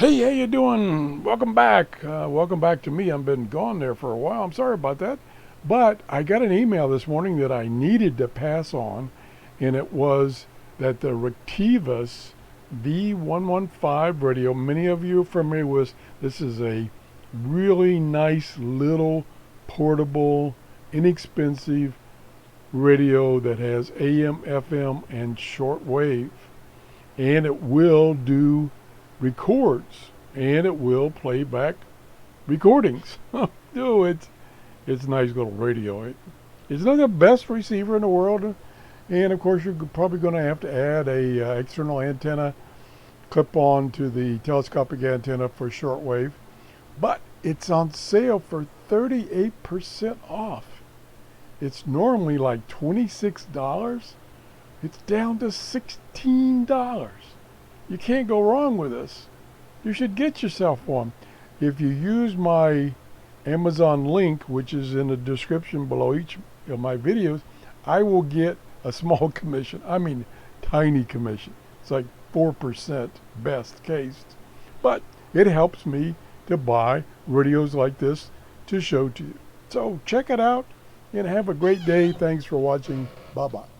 Hey, how you doing? Welcome back. Welcome back to me. I've been gone there for a while. I'm sorry about that. But I got an email this morning that I needed to pass on, and it was that the RETEKESS V115 radio, many of you are familiar with, this is a really nice little portable, inexpensive radio that has AM, FM, and shortwave. And it will do records and it will play back recordings. Oh, it's a nice little radio. It's not the best receiver in the world, and of course you're probably going to have to add a external antenna clip on to the telescopic antenna for shortwave, but it's on sale for 38% off. It's normally like $26. It's down to $16. You can't go wrong with this. You should get yourself one. If you use my Amazon link, which is in the description below each of my videos, I will get a small commission. I mean, tiny commission. It's like 4% best case. But it helps me to buy radios like this to show to you. So check it out and have a great day. Thanks for watching. Bye-bye.